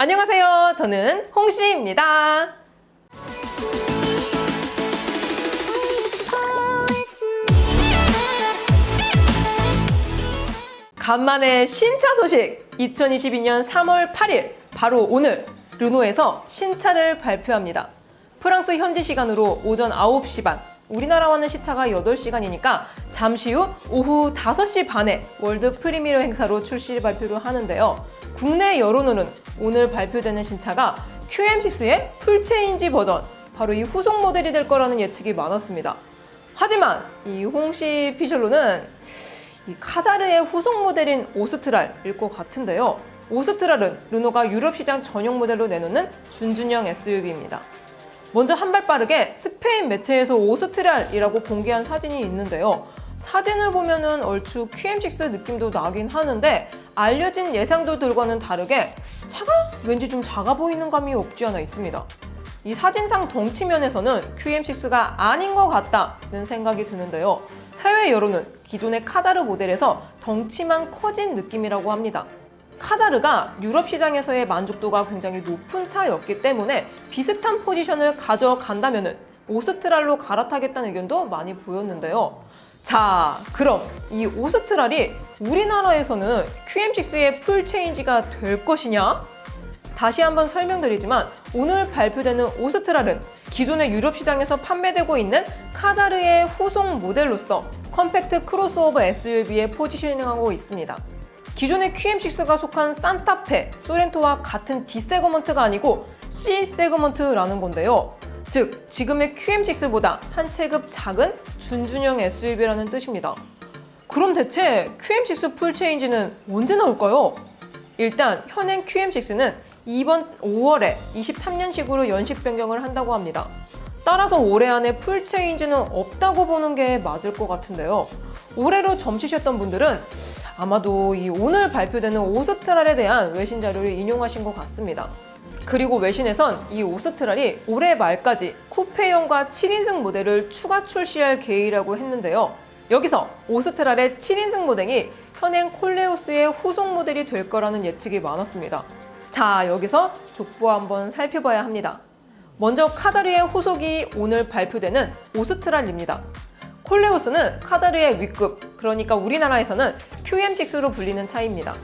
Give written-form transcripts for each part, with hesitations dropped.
안녕하세요. 저는 홍씨입니다. 간만에 신차 소식! 2022년 3월 8일, 바로 오늘 르노에서 신차를 발표합니다. 프랑스 현지 시간으로 오전 9시 반, 우리나라와는 시차가 8시간이니까 잠시 후 오후 5시 반에 월드 프리미어 행사로 출시 발표를 하는데요. 국내 여론으로는 오늘 발표되는 신차가 QM6의 풀체인지 버전, 바로 이 후속 모델이 될 거라는 예측이 많았습니다. 하지만 이 홍씨 피셜로는 이 카자르의 후속 모델인 오스트랄일 것 같은데요. 오스트랄은 르노가 유럽 시장 전용 모델로 내놓는 준준형 SUV입니다. 먼저 한 발 빠르게 스페인 매체에서 오스트랄이라고 공개한 사진이 있는데요. 사진을 보면은 얼추 QM6 느낌도 나긴 하는데 알려진 예상들과는 다르게 차가 왠지 좀 작아 보이는 감이 없지 않아 있습니다. 이 사진상 덩치면에서는 QM6가 아닌 것 같다는 생각이 드는데요. 해외 여론은 기존의 카자르 모델에서 덩치만 커진 느낌이라고 합니다. 카자르가 유럽 시장에서의 만족도가 굉장히 높은 차였기 때문에 비슷한 포지션을 가져간다면 오스트랄로 갈아타겠다는 의견도 많이 보였는데요. 자, 그럼 이 오스트랄이 우리나라에서는 QM6의 풀체인지가 될 것이냐? 다시 한번 설명드리지만 오늘 발표되는 오스트랄은 기존의 유럽 시장에서 판매되고 있는 카자르의 후속 모델로서 컴팩트 크로스오버 SUV에 포지셔닝하고 있습니다. 기존의 QM6가 속한 산타페, 소렌토와 같은 D세그먼트가 아니고 C세그먼트라는 건데요. 즉, 지금의 QM6보다 한 체급 작은 준준형 SUV라는 뜻입니다. 그럼 대체 QM6 풀체인지는 언제 나올까요? 일단 현행 QM6는 이번 5월에 23년식으로 연식 변경을 한다고 합니다. 따라서 올해 안에 풀체인지는 없다고 보는 게 맞을 것 같은데요. 올해로 점치셨던 분들은 아마도 이 오늘 발표되는 오스트랄에 대한 외신 자료를 인용하신 것 같습니다. 그리고 외신에선 이 오스트랄이 올해 말까지 쿠페형과 7인승 모델을 추가 출시할 계획이라고 했는데요. 여기서 오스트랄의 7인승 모델이 현행 콜레오스의 후속 모델이 될 거라는 예측이 많았습니다. 자, 여기서 족보 한번 살펴봐야 합니다. 먼저 카자르의 후속이 오늘 발표되는 오스트랄입니다. 콜레오스는 카자르의 윗급, 그러니까 우리나라에서는 QM6로 불리는 차입니다.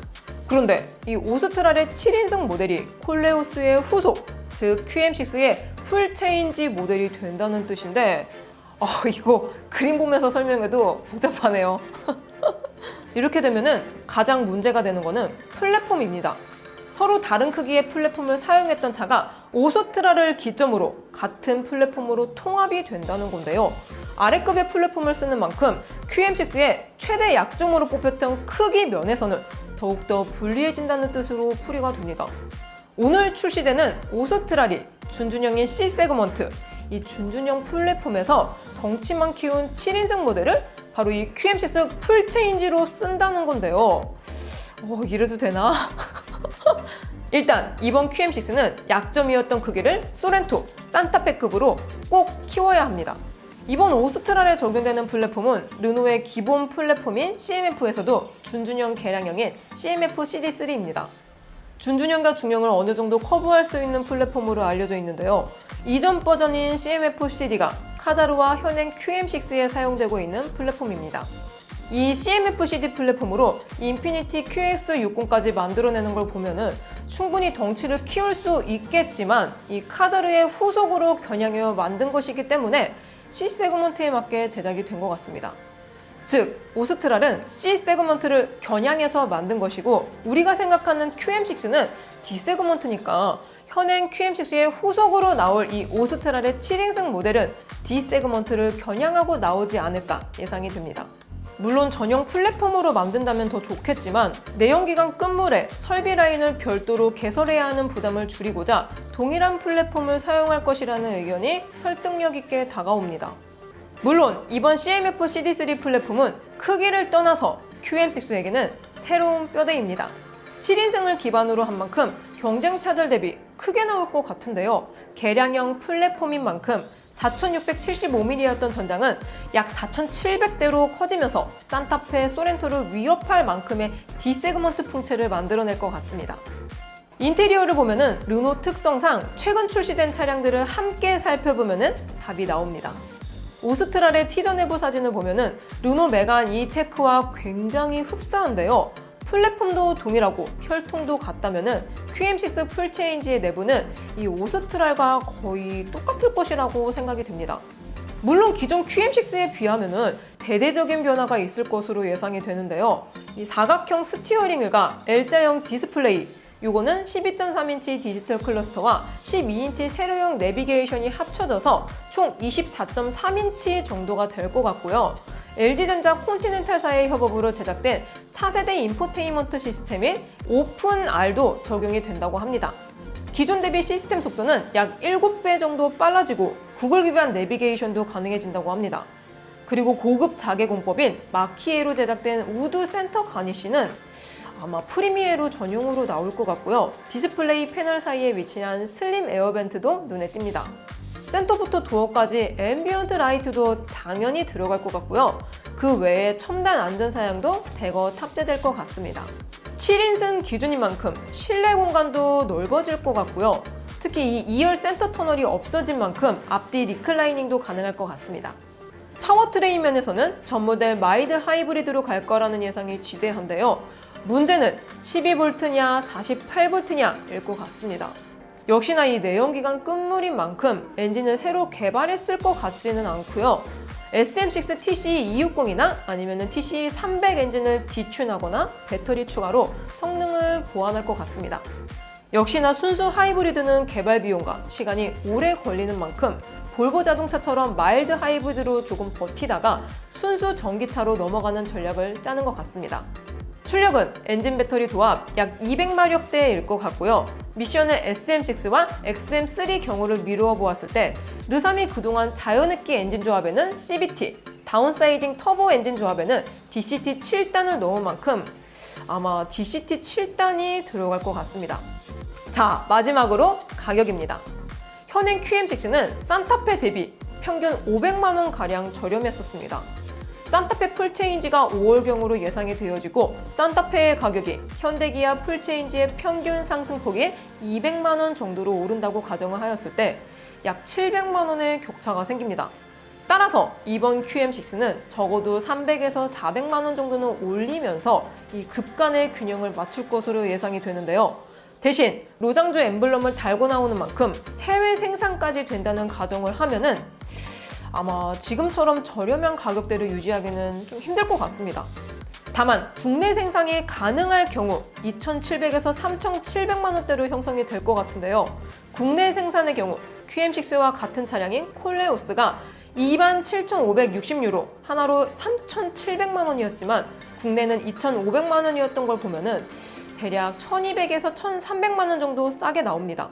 그런데 이 오스트랄의 7인승 모델이 콜레오스의 후속, 즉 QM6의 풀체인지 모델이 된다는 뜻인데 이거 그림 보면서 설명해도 복잡하네요. 이렇게 되면은 가장 문제가 되는 거는 플랫폼입니다. 서로 다른 크기의 플랫폼을 사용했던 차가 오스트랄을 기점으로 같은 플랫폼으로 통합이 된다는 건데요. 아래급의 플랫폼을 쓰는 만큼 QM6의 최대 약점으로 꼽혔던 크기 면에서는 더욱더 불리해진다는 뜻으로 풀이가 됩니다. 오늘 출시되는 오스트랄이 준준형인 C세그먼트, 이 준준형 플랫폼에서 덩치만 키운 7인승 모델을 바로 이 QM6 풀체인지로 쓴다는 건데요. 이래도 되나? 일단 이번 QM6는 약점이었던 크기를 소렌토, 산타페급으로 꼭 키워야 합니다. 이번 오스트랄에 적용되는 플랫폼은 르노의 기본 플랫폼인 CMF에서도 준준형 개량형인 CMF CD3입니다. 준준형과 중형을 어느 정도 커버할 수 있는 플랫폼으로 알려져 있는데요. 이전 버전인 CMF CD가 카자르와 현행 QM6에 사용되고 있는 플랫폼입니다. 이 CMF CD 플랫폼으로 인피니티 QX60까지 만들어내는 걸 보면은 충분히 덩치를 키울 수 있겠지만 이 카자르의 후속으로 겨냥해 만든 것이기 때문에 C세그먼트에 맞게 제작이 된 것 같습니다. 즉, 오스트랄은 C세그먼트를 겨냥해서 만든 것이고 우리가 생각하는 QM6는 D세그먼트니까 현행 QM6의 후속으로 나올 이 오스트랄의 7인승 모델은 D세그먼트를 겨냥하고 나오지 않을까 예상이 됩니다. 물론 전용 플랫폼으로 만든다면 더 좋겠지만 내연기관 끝물에 설비 라인을 별도로 개설해야 하는 부담을 줄이고자 동일한 플랫폼을 사용할 것이라는 의견이 설득력 있게 다가옵니다. 물론 이번 CMF CD3 플랫폼은 크기를 떠나서 QM6에게는 새로운 뼈대입니다. 7인승을 기반으로 한 만큼 경쟁차들 대비 크게 나올 것 같은데요. 개량형 플랫폼인 만큼 4675mm였던 전장은 약 4700대로 커지면서 산타페, 소렌토를 위협할 만큼의 D세그먼트 풍채를 만들어낼 것 같습니다. 인테리어를 보면은 르노 특성상 최근 출시된 차량들을 함께 살펴보면은 답이 나옵니다. 오스트랄의 티저 내부 사진을 보면은 르노 메간 E-테크와 굉장히 흡사한데요. 플랫폼도 동일하고 혈통도 같다면은 QM6 풀체인지의 내부는 이 오스트랄과 거의 똑같을 것이라고 생각이 됩니다. 물론 기존 QM6에 비하면은 대대적인 변화가 있을 것으로 예상이 되는데요. 이 사각형 스티어링 휠과 L자형 디스플레이, 요거는 12.3인치 디지털 클러스터와 12인치 세로형 내비게이션이 합쳐져서 총 24.3인치 정도가 될 것 같고요. LG전자 콘티넨탈사의 협업으로 제작된 차세대 인포테인먼트 시스템인 오픈R도 적용이 된다고 합니다. 기존 대비 시스템 속도는 약 7배 정도 빨라지고 구글 기반 내비게이션도 가능해진다고 합니다. 그리고 고급 자개 공법인 마키에로 제작된 우드 센터 가니쉬는 아마 프리미에로 전용으로 나올 것 같고요. 디스플레이 패널 사이에 위치한 슬림 에어벤트도 눈에 띕니다. 센터부터 도어까지 앰비언트 라이트도 당연히 들어갈 것 같고요. 그 외에 첨단 안전사양도 대거 탑재될 것 같습니다. 7인승 기준인 만큼 실내 공간도 넓어질 것 같고요. 특히 이 2열 센터 터널이 없어진 만큼 앞뒤 리클라이닝도 가능할 것 같습니다. 파워트레인 면에서는 전 모델 마일드 하이브리드로 갈 거라는 예상이 지대한데요. 문제는 12V냐 48V냐일 것 같습니다. 역시나 이 내연기관 끝물인 만큼 엔진을 새로 개발했을 것 같지는 않고요. SM6 TCE260이나 아니면 TCE300 엔진을 디튠하거나 배터리 추가로 성능을 보완할 것 같습니다. 역시나 순수 하이브리드는 개발 비용과 시간이 오래 걸리는 만큼 볼보 자동차처럼 마일드 하이브리드로 조금 버티다가 순수 전기차로 넘어가는 전략을 짜는 것 같습니다. 출력은 엔진 배터리 도합 약 200마력대일 것 같고요. 미션은 SM6와 XM3 경우를 미루어 보았을 때 르삼이 그동안 자연흡기 엔진 조합에는 CVT, 다운사이징 터보 엔진 조합에는 DCT 7단을 넣은 만큼 아마 DCT 7단이 들어갈 것 같습니다. 자, 마지막으로 가격입니다. 현행 QM6는 산타페 대비 평균 500만 원가량 저렴했었습니다. 산타페 풀체인지가 5월경으로 예상이 되어지고 산타페의 가격이 현대기아 풀체인지의 평균 상승폭이 200만 원 정도로 오른다고 가정을 하였을 때 약 700만 원의 격차가 생깁니다. 따라서 이번 QM6는 적어도 300에서 400만 원 정도는 올리면서 이 급간의 균형을 맞출 것으로 예상이 되는데요. 대신 로장주 엠블럼을 달고 나오는 만큼 해외 생산까지 된다는 가정을 하면은 아마 지금처럼 저렴한 가격대를 유지하기는 좀 힘들 것 같습니다. 다만 국내 생산이 가능할 경우 2,700에서 3,700만 원대로 형성이 될 것 같은데요. 국내 생산의 경우 QM6와 같은 차량인 콜레오스가 27,560유로, 하나로 3,700만 원이었지만 국내는 2,500만 원이었던 걸 보면은 대략 1,200에서 1,300만 원 정도 싸게 나옵니다.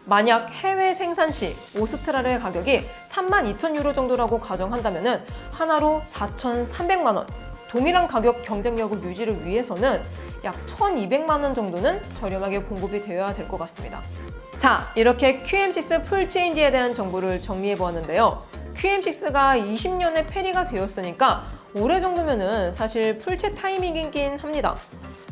만약 해외 생산 시 오스트랄의 가격이 32,000유로 정도라고 가정한다면 하나로 4,300만 원, 동일한 가격 경쟁력을 유지를 위해서는 약 1,200만 원 정도는 저렴하게 공급이 되어야 될 것 같습니다. 자, 이렇게 QM6 풀체인지에 대한 정보를 정리해 보았는데요. QM6가 20년의 페리가 되었으니까 올해 정도면은 사실 풀체 타이밍이긴 합니다.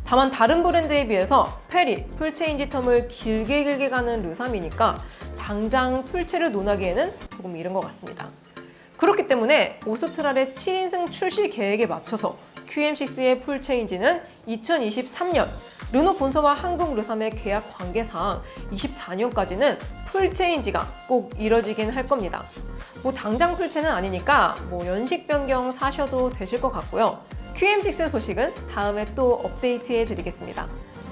다만 다른 브랜드에 비해서 페리, 풀체인지 텀을 길게 가는 르삼이니까 당장 풀체를 논하기에는 조금 이른 것 같습니다. 그렇기 때문에 오스트랄의 7인승 출시 계획에 맞춰서 QM6의 풀체인지는 2023년 르노 본사와 한국 르삼의 계약 관계상 24년까지는 풀체인지가 꼭 이뤄지긴 할 겁니다. 뭐 당장 풀체는 아니니까 뭐 연식 변경 사셔도 되실 것 같고요. QM6 소식은 다음에 또 업데이트해 드리겠습니다.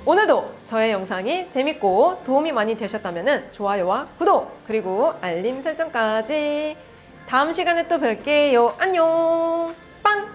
오늘도 저의 영상이 재밌고 도움이 많이 되셨다면 좋아요와 구독 그리고 알림 설정까지 다음 시간에 또 뵐게요. 안녕! 빵!